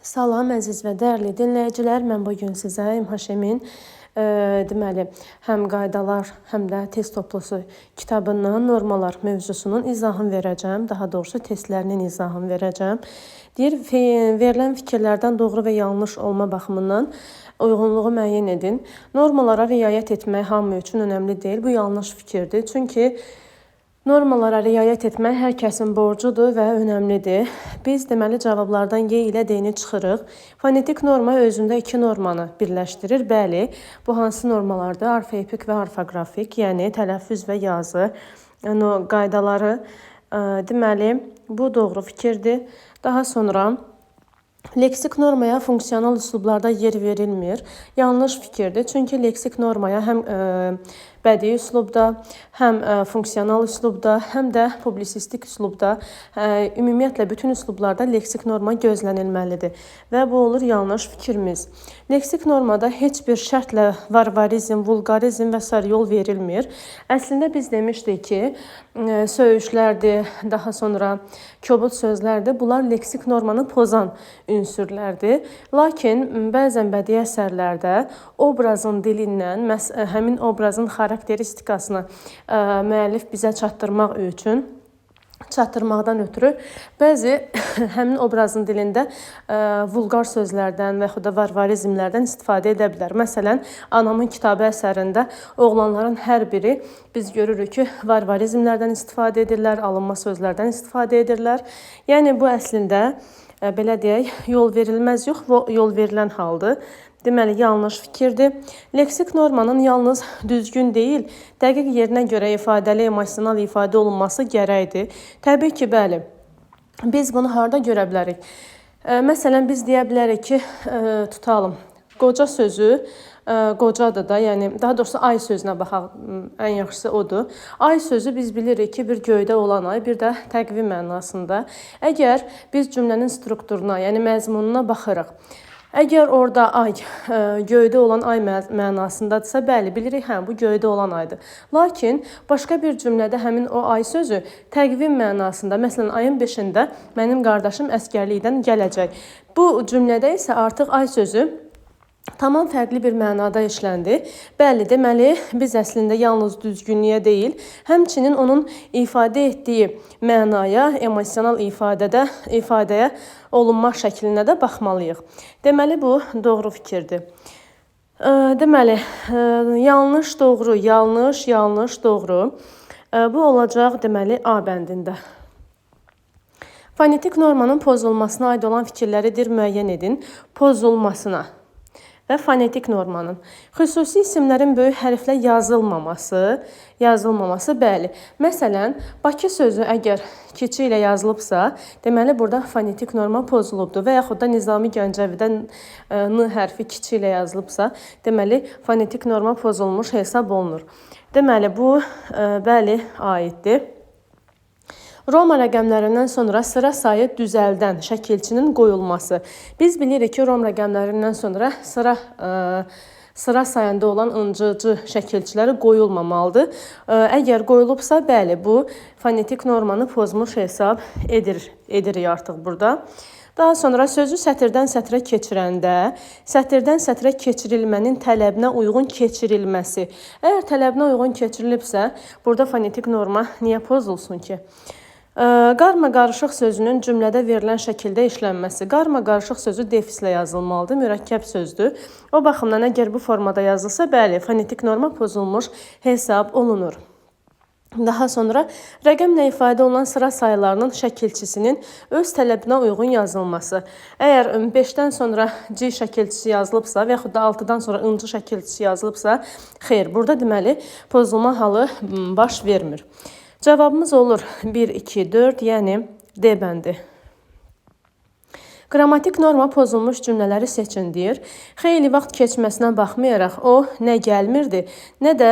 Salam əziz və dəyərli dinləyicilər, mən bugün sizə İmhaşemin deməli, həm qaydalar, həm də test toplusu kitabından normalar mövzusunun izahını verəcəm. Daha doğrusu testlərinin izahını verəcəm. Deyir, verilən fikirlərdən doğru və yanlış olma baxımından uyğunluğu müəyyən edin. Normalara riayət etmək hamı üçün önəmli deyil. Bu yanlış fikirdir. Çünki normalara riayət etmək hər kəsin borcudur və önəmlidir. Biz deməli cavablardan Y ilə D-ni çıxırıq. Fonetik norma özündə iki normanı birləşdirir. Bəli, bu hansı normalardır? Orfoepik və orfoqrafik, yəni tələffüz və yazı qaydaları. Deməli, bu doğru fikirdir. Daha sonra leksik normaya funksional üslublarda yer verilmir. Yanlış fikirdir. Çünki leksik normaya həm bədii üslubda, həm funksional üslubda, həm də publisistik üslubda, ümumiyyətlə bütün üslublarda leksik norma gözlənilməlidir. Və bu olur yanlış fikrimiz. Leksik normada heç bir şərtlə varvarizm, vulqarizm və s. yol verilmir. Əslində biz demişdik ki, söyüşlərdir, daha sonra kobud sözlərdir. Bunlar leksik normanı pozan ünsürlərdir. Lakin bəzən bədii əsərlərdə obrazın dilindən, həmin obrazın xarakteristikasını müəllif bizə çatdırmaqdan ötürü bəzi həmin obrazın dilində vulqar sözlərdən və yaxud da varvarizmlərdən istifadə edə bilər. Məsələn, Anamın kitabı əsərində oğlanların hər biri biz görürük ki, varvarizmlərdən istifadə edirlər, alınma sözlərdən istifadə edirlər. Yəni bu əslində belə deyək, yol verilməz yox, yol verilən haldır. Deməli, yanlış fikirdir. Leksik normanın yalnız düzgün deyil, dəqiq yerinə görə ifadəli, emosional ifadə olunması gərəkdir. Təbii ki, bəli. Biz bunu harda görə bilərik? Məsələn, biz deyə bilərik ki, tutalım, qoca sözü qocadır da, yəni daha doğrusu ay sözünə baxaq, ən yaxşısı odur. Ay sözü biz bilirik ki, bir göydə olan ay, bir də təqvim mənasında. Əgər biz cümlənin strukturuna, yəni məzmununa baxırıq, əgər orada ay göydə olan ay mənasındadırsa, bəli, bilirik, hə, bu göydə olan aydır. Lakin başqa bir cümlədə həmin o ay sözü təqvim mənasında, məsələn, ayın 5-də mənim qardaşım əskərlikdən gələcək. Bu cümlədə isə artıq ay sözü tamam fərqli bir mənada işləndi. Bəli, deməli, biz əslində yalnız düzgünlüyə deyil, həmçinin onun ifadə etdiyi mənaya, emosional ifadəyə olunma şəklinə də baxmalıyıq. Deməli, bu doğru fikirdir. Deməli, yanlış, doğru, yanlış, yanlış, doğru. Bu olacaq, deməli, A bəndində. Fonetik normanın pozulmasına aid olan fikirləridir, müəyyən edin. Pozulmasına və fonetik normanın. Xüsusi isimlərin böyük hərflə yazılmaması, bəli. Məsələn, Bakı sözü əgər kiçik ilə yazılıbsa, deməli, burada fonetik norma pozulubdur. Və yaxud da Nizami Gəncəvidə N hərfi kiçik ilə yazılıbsa, deməli, fonetik norma pozulmuş hesab olunur. Deməli, bu, bəli, aiddir. Roma rəqəmlərindən sonra sıra sayı düzəldən şəkilçinin qoyulması. Biz bilirik ki, Roma rəqəmlərindən sonra sıra sayında olan ıncıcı şəkilçiləri qoyulmamalıdır. Əgər qoyulubsa, bəli, bu fonetik normanı pozmuş hesab edirik artıq burada. Daha sonra sözü sətirdən sətrə keçirəndə, sətirdən sətrə keçirilmənin tələbinə uyğun keçirilməsi. Əgər tələbinə uyğun keçirilibsə, burada fonetik norma niyə pozulsun ki? Qarma-qarışıq sözünün cümlədə verilən şəkildə işlənməsi. Qarma-qarışıq sözü defislə yazılmalıdır, mürəkkəb sözdür. O baxımdan əgər bu formada yazılsa, bəli, fonetik norma pozulmuş hesab olunur. Daha sonra rəqəmlə ifadə olunan sıra sayılarının şəkilçisinin öz tələbinə uyğun yazılması. Əgər 5-dən sonra C şəkilçisi yazılıbsa və yaxud da 6-dan sonra ıncı şəkilçisi yazılıbsa, xeyr, burada deməli pozulma halı baş vermir. Cavabımız olur 1, 2, 4, yəni D bəndi. Qrammatik norma pozulmuş cümlələri seçin deyir. Xeyli vaxt keçməsinə baxmayaraq, o nə gəlmirdi, nə də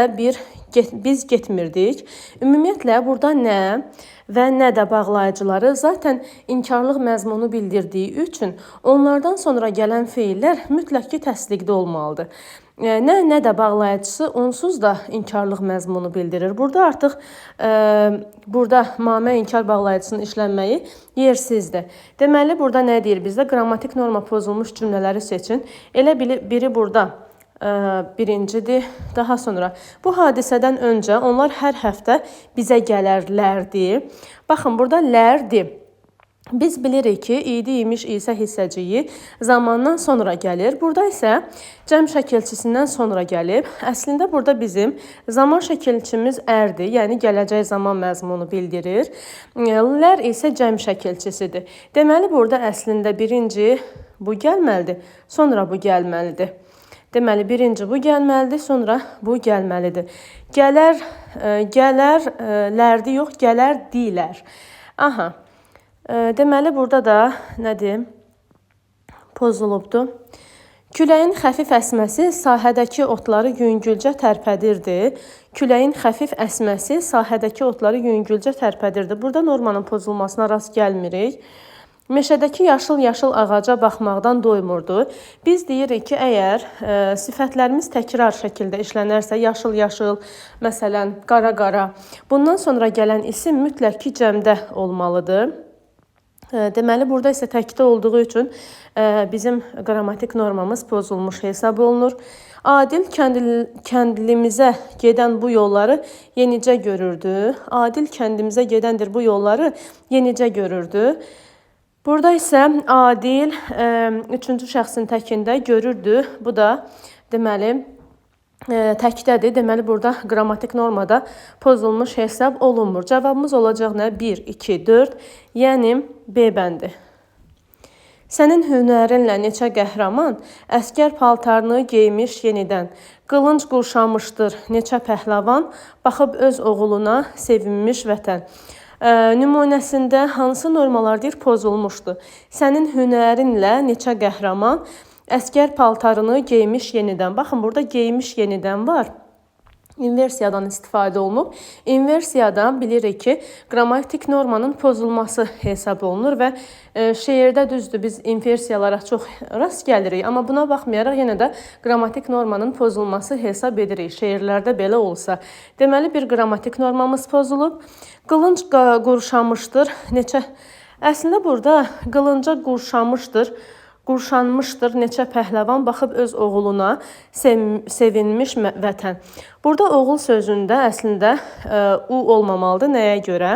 biz getmirdik. Ümumiyyətlə, burada nə və nə də bağlayıcıları zaten inkarlıq məzmunu bildirdiyi üçün onlardan sonra gələn feillər mütləq ki təsdiqdə olmalıdır. nə də bağlayıcısı onsuz da inkarlıq məzmunu bildirir. Burada artıq burada mame inkar bağlayıcısının işlənməyi yersizdir. Deməli burada nə deyir bizdə? Qrammatik norma pozulmuş cümlələri seçin. Elə biri burada birincidir. Daha sonra bu hadisədən öncə onlar hər həftə bizə gələrlərdi. Baxın burada lərdi. Biz bilirik ki, idi, imiş, isə hissəciyi zamandan sonra gəlir. Burada isə cəm şəkilçisindən sonra gəlib. Əslində burada bizim zaman şəkilçimiz ərdir, yəni gələcək zaman məzmunu bildirir. Lər isə cəm şəkilçisidir. Deməli burada əslində birinci bu gəlməlidir, sonra bu gəlməlidir. Deməli birinci bu gəlməlidir, sonra bu gəlməlidir. Gələrlərdi yox, gələrdilər. Aha. Deməli, burada da nədir? Pozulubdur. Küləyin xəfif əsməsi sahədəki otları yüngülcə tərpədirdi. Küləyin xəfif əsməsi sahədəki otları yüngülcə tərpədirdi. Burada normanın pozulmasına rast gəlmirik. Meşədəki yaşıl-yaşıl ağaca baxmaqdan doymurdu. Biz deyirik ki, əgər sifətlərimiz təkrar şəkildə işlənərsə, yaşıl-yaşıl, məsələn, qara-qara, bundan sonra gələn isim mütləq ki, cəmdə olmalıdır. Deməli, burada isə təkdə olduğu üçün bizim qrammatik normamız pozulmuş hesab olunur. Adil kəndlimizə gedən bu yolları yenicə görürdü. Adil kəndimizə gedəndir bu yolları yenicə görürdü. Burada isə adil üçüncü şəxsin təkində görürdü. Bu da deməli təkdədir. Deməli, burada qrammatik normada pozulmuş hesab olunmur. Cavabımız olacaq nə? 1, 2, 4, yəni B bəndi. Sənin hünərinlə neçə qəhrəman, əskər paltarını geymiş yenidən. Qılınc qurşamışdır neçə pəhləvan, baxıb öz oğluna sevinmiş vətən. Nümunəsində hansı normalardır pozulmuşdur? Sənin hünərinlə neçə qəhrəman, əskər paltarını geymiş yenidən. Baxın, burada geymiş yenidən var. İnversiyadan istifadə olunub. İnversiyadan bilirik ki, qrammatik normanın pozulması hesab olunur və şeirdə düzdür, biz inversiyalara çox rast gəlirik. Amma buna baxmayaraq yenə də qrammatik normanın pozulması hesab edirik. Şeirlərdə belə olsa. Deməli, bir qrammatik normamız pozulub. Qılınc qurşamışdır neçə... Əslində burada qılınca qurşanmışdır neçə pəhləvan, baxıb öz oğluna sevinmiş vətən. Burada oğul sözündə əslində u olmamalıdır. Nəyə görə?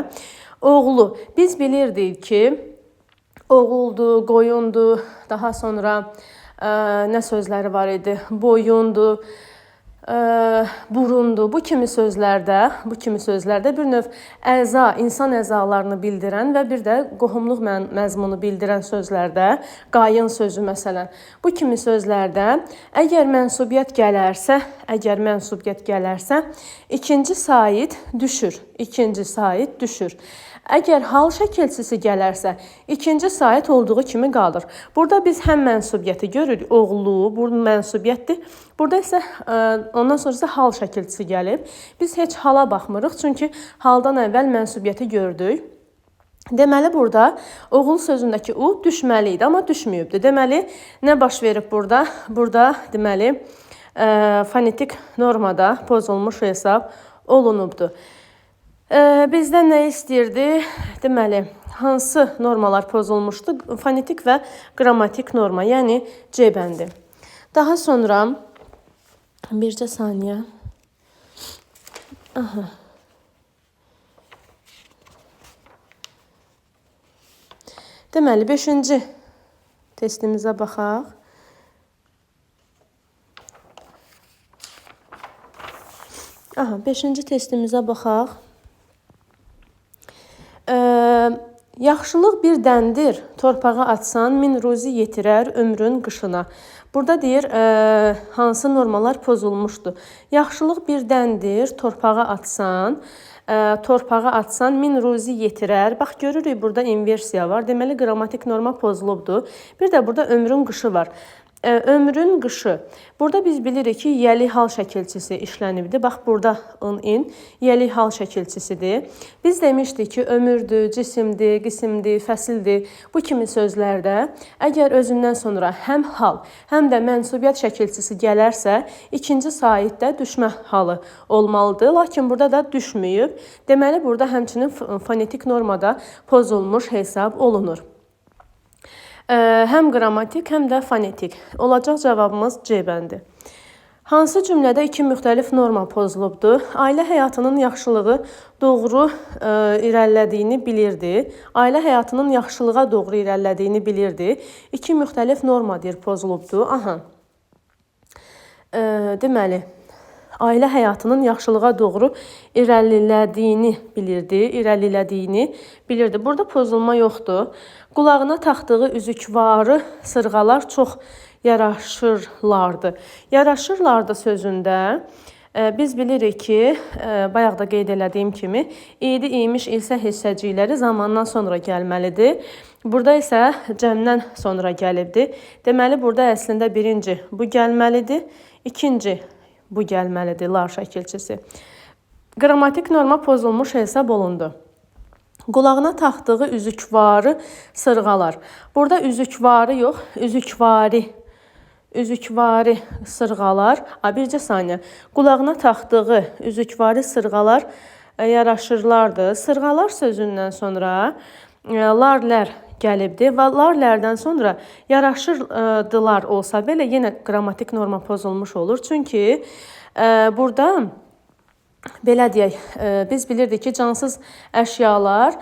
Oğlu. Biz bilirdik ki, oğuldu, qoyundu, daha sonra nə sözləri var idi? Boyundu, burundu. Bu kimi sözlərdə bir növ əza, insan əzalarını bildirən və bir də qohumluq məzmunu bildirən sözlərdə, qayın sözü məsələn. Bu kimi sözlərdə əgər mənsubiyyət gələrsə, ikinci sait düşür. Əgər hal şəkilçisi gələrsə, ikinci sait olduğu kimi qalır. Burada biz həm mənsubiyyəti görürük, oğlu, bu mənsubiyyətdir. Burada isə ondan sonra isə hal şəkilçisi gəlib. Biz heç hala baxmırıq, çünki haldan əvvəl mənsubiyyəti gördük. Deməli, burada oğul sözündəki u düşməli idi, amma düşməyibdir. Deməli, nə baş verib burada? Burada, deməli, fonetik normada pozulmuş hesab olunubdur. Bizdən nə istəyirdi? Deməli, hansı normalar pozulmuşdu? Fonetik və qrammatik norma, yəni C bəndi. Daha sonra, bircə saniyə. Deməli, 5-ci testimizə baxaq. Beşinci testimizə baxaq. Yaxşılıq bir dəndir, torpağa atsan, min ruzi yetirər ömrün qışına. Burada deyir, hansı normalar pozulmuşdur? Yaxşılıq bir dəndir, torpağa atsan, min ruzi yetirər. Bax, görürük, burada inversiya var. Deməli, qrammatik norma pozulubdur. Bir də burada ömrün qışı var. Ömrün qışı. Burada biz bilirik ki, yəli hal şəkilçisi işlənibdir. Bax, burada in, yəli hal şəkilçisidir. Biz demişdik ki, ömürdür, cisimdir, qismdir, fəsildir. Bu kimi sözlərdə əgər özündən sonra həm hal, həm də mənsubiyyət şəkilçisi gələrsə, ikinci saitdə düşmə halı olmalıdır. Lakin burada da düşməyib. Deməli, burada həmçinin fonetik normada pozulmuş hesab olunur. Həm qrammatik, həm də fonetik. Olacaq cavabımız C bəndi. Hansı cümlədə iki müxtəlif norma pozulubdur? Ailə həyatının yaxşılığı doğru irəlilədiyini bilirdi. Ailə həyatının yaxşılığa doğru irəlilədiyini bilirdi. İki müxtəlif norma deyir pozulubdur. Aha. Deməli, ailə həyatının yaxşılığa doğru irəlilədiyini bilirdi. Burada pozulma yoxdur. Qulağına taxdığı üzükvarı sırğalar çox yaraşırlardı. Yaraşırlardı sözündə biz bilirik ki, bayaq da qeyd elədiyim kimi, idi, imiş, ilsə hissəcikləri zamandan sonra gəlməlidir. Burada isə cəmdən sonra gəlibdir. Deməli, burada əslində birinci bu gəlməlidir, ikinci bu gəlməlidir, lar şəkilçisi. Qrammatik norma pozulmuş hesab olundu. Qulağına taxdığı üzükvarı sırğalar. Burada üzükvarı yox, üzükvari sırğalar. Bircə saniyə. Qulağına taxdığı üzükvari sırğalar yaraşırlardı. Sırğalar sözündən sonra larlər gəlibdir və larlərdən sonra yaraşırdılar olsa belə yenə qrammatik norma pozulmuş olur. Çünki burada belə deyək, biz bilirdik ki, cansız əşyalar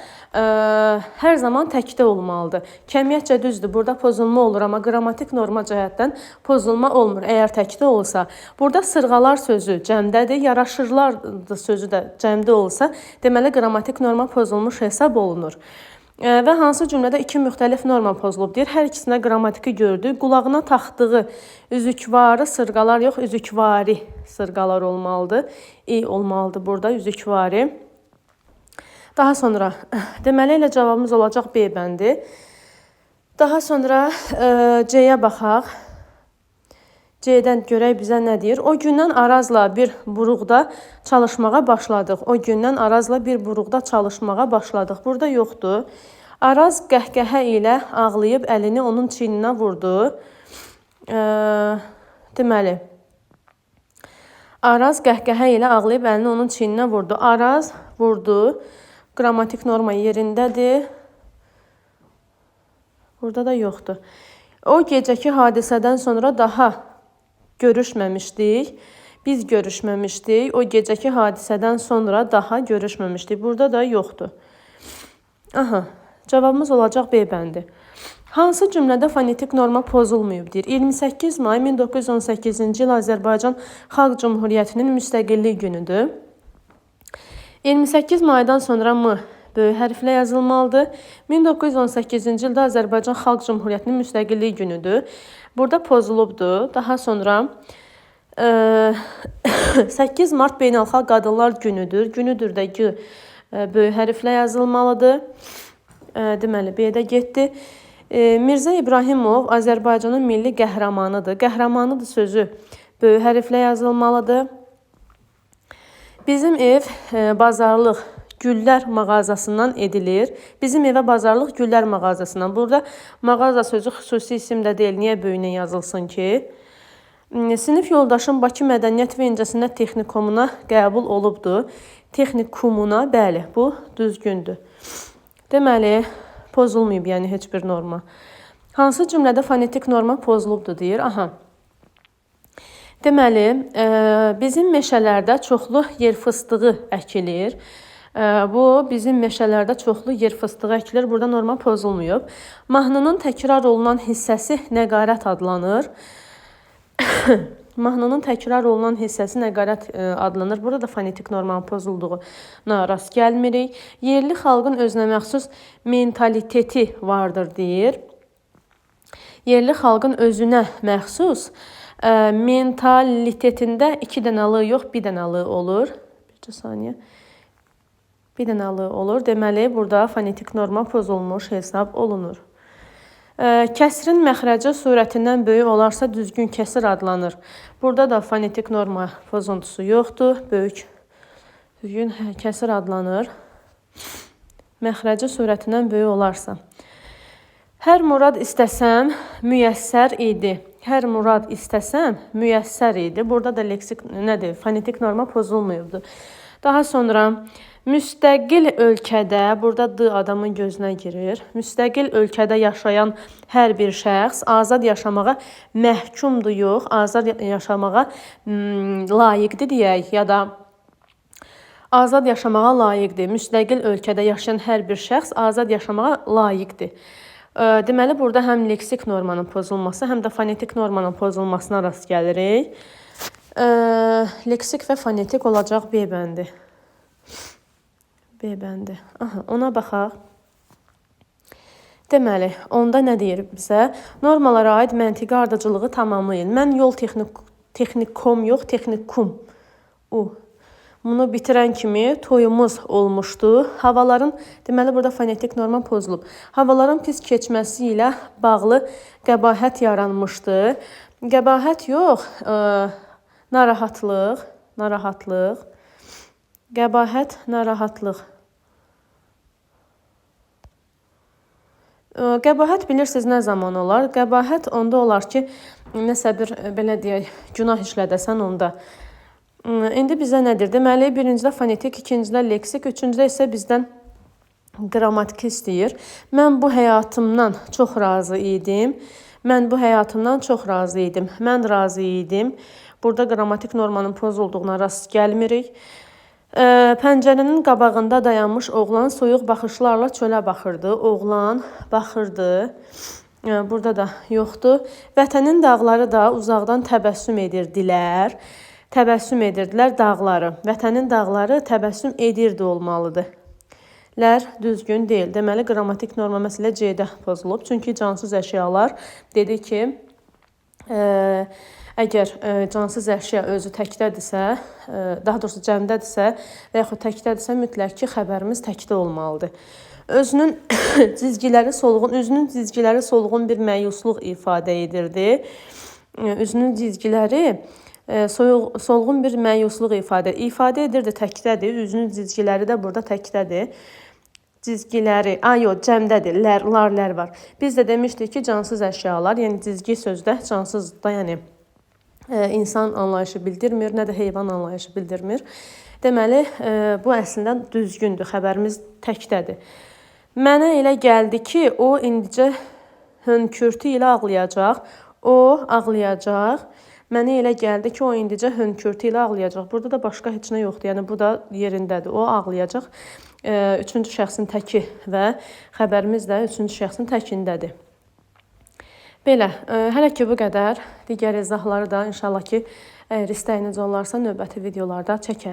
hər zaman təkdə olmalıdır. Kəmiyyətcə düzdür, burada pozulma olur, amma qrammatik norma cəhətdən pozulma olmur. Əgər təkdə olsa, burada sırğalar sözü cəmdədir, yaraşırlar sözü də cəmdə olsa, deməli qrammatik norma pozulmuş hesab olunur. Və hansı cümlədə iki müxtəlif norma pozulub deyir. Hər ikisində qrammatiki gördük. Qulağına taxdığı üzükvarı sırğalar yox, üzükvari sırğalar olmalıdır. Olmalıdır burada üzükvari. Daha sonra deməli elə cavabımız olacaq B bəndi. Daha sonra C-yə baxaq. C-dən görək bizə nə deyir? O gündən Arazla bir buruqda çalışmağa başladıq. Burada yoxdur. Araz qəhqəhə ilə ağlayıb əlini onun çiyninə vurdu. Deməli, Araz qəhqəhə ilə ağlayıb əlini onun çiyninə vurdu. Araz vurdu. Qrammatik norma yerindədir. Burada da yoxdur. O gecəki hadisədən sonra daha görüşməmişdik. Biz görüşməmişdik. O gecəki hadisədən sonra daha görüşməmişdik. Burada da yoxdur. Aha, cavabımız olacaq B bəndi. Hansı cümlədə fonetik norma pozulmayıb deyir. 28 may 1918-ci il Azərbaycan Xalq Cümhuriyyətinin müstəqillik günüdür. 28 maydan sonra M böyük hərflə yazılmalıdır. 1918-ci ildə Azərbaycan Xalq Cümhuriyyətinin müstəqillik günüdür. Burada pozulubdur. Daha sonra 8 mart Beynəlxalq Qadınlar günüdür. Günüdür də G böyük hərflə yazılmalıdır. Deməli, B-də getdi. Mirzə İbrahimov Azərbaycanın milli qəhrəmanıdır. Qəhrəmanıdır sözü böyük hərflə yazılmalıdır. Bizim ev bazarlıq güllər mağazasından edilir. Bizim evə bazarlıq güllər mağazasından. Burada mağaza sözü xüsusi isim də deyil. Niyə böyünə yazılsın ki? Sinif yoldaşım Bakı Mədəniyyət və İncəsənət Texnikumuna qəbul olubdur. Texnikumuna, bəli, bu düzgündür. Deməli, pozulmayıb, yəni heç bir norma. Hansı cümlədə fonetik norma pozulubdur deyir. Aha. Deməli, bizim meşələrdə çoxlu yer fıstığı əkilir. Bu, bizim meşələrdə çoxlu yer fıstığı əkilir. Burada norma pozulmayıb. Mahnının təkrar olunan hissəsi nəqarət adlanır. Mahnının təkrar olunan hissəsi nəqarət adlanır. Burada da fonetik normanın pozulduğuna rast gəlmirik. Yerli xalqın özünə məxsus mentaliteti vardır deyir. Yerli xalqın özünə məxsus mentalitetində 2 dənəli yox, 1 dənəli olur. Bir saniyə. 1 dənəli olur. Deməli, burada fonetik norma pozulmuş hesab olunur. Kəsrin məxrəci surətindən böyük olarsa düzgün kəsir adlanır. Burada da fonetik norma pozuntusu yoxdur. Böyük düzgün kəsir adlanır. Məxrəci surətindən böyük olarsa. Hər murad istəsəm müyəssər idi. Hər murad istəsəm müyəssər idi. Burada da leksik nədir? Fonetik norma pozulmayıbdır. Daha sonra müstəqil ölkədə, burada D adamın gözünə girir. Müstəqil ölkədə yaşayan hər bir şəxs azad yaşamağa məhkumdur, yox, azad yaşamağa layiqdir deyək, ya da azad yaşamağa layiqdir. Müstəqil ölkədə yaşayan hər bir şəxs azad yaşamağa layiqdir. Deməli, burada həm leksik normanın pozulması, həm də fonetik normanın pozulmasına rast gəlirik. Leksik və fonetik olacaq B bəndi. B bəndi. Aha, ona baxaq. Deməli, onda nə deyir bizə? Normalara aid məntiqi ardıcılığı tamamlayın. Mən yol texnikom yox, texnikum. Bunu bitirən kimi toyumuz olmuşdu. Havaların, deməli burada fonetik norma pozulub. Havaların pis keçməsi ilə bağlı qəbahət yaranmışdı. Qəbahət yox, narahatlıq. Qəbahət, narahatlıq. Qəbahət bilirsiniz nə zaman olar? Qəbahət onda olar ki, nəsə bir, belə deyək, günah işlədəsən onda. İndi bizə nədir? Deməli, birincidə fonetik, ikincidə leksik, üçüncüdə isə bizdən qrammatik istəyir. Mən bu həyatımdan çox razı idim. Mən razı idim. Burada qrammatik normanın pozulduğuna rast gəlmirik. Pəncərənin qabağında dayanmış oğlan soyuq baxışlarla çölə baxırdı. Oğlan baxırdı. Burada da yoxdur. Vətənin dağları da uzaqdan təbəssüm edirdilər. Təbəssüm edirdilər dağları. Vətənin dağları təbəssüm edirdi olmalıdır. Lər düzgün deyil. Deməli, qrammatik norma məsələ C-də pozulub. Çünki cansız əşyalar dedi ki, əgər cansız əşya özü təkdədirsə, daha doğrusu cəmdədirsə və yaxud təkdədirsə, mütləq ki, xəbərimiz təkdə olmalıdır. Üzünün cizgiləri solğun bir məyusluq ifadə edirdi. Üzünün cizgiləri solğun bir məyusluq ifadə edirdi, təkdədir. Üzünün cizgiləri də burada təkdədir. Cizgiləri, cəmdədir, lar var. Biz də demişdik ki, cansız əşyalar, yəni cizgi sözdə cansızda, yəni insan anlayışı bildirmir, nə də heyvan anlayışı bildirmir. Deməli, bu əslində düzgündür, xəbərimiz təkdədir. Mənə elə gəldi ki, o indicə hönkürtü ilə ağlayacaq. O ağlayacaq. Mənə elə gəldi ki, o indicə hönkürtü ilə ağlayacaq. Burada da başqa heç nə yoxdur. Yəni, bu da yerindədir. O ağlayacaq. Üçüncü şəxsin təki və xəbərimiz də üçüncü şəxsin təkindədir. Belə, hələ ki bu qədər. Digər izahları da inşallah ki, əgər istəyiniz olarsa növbəti videolarda çəkərik.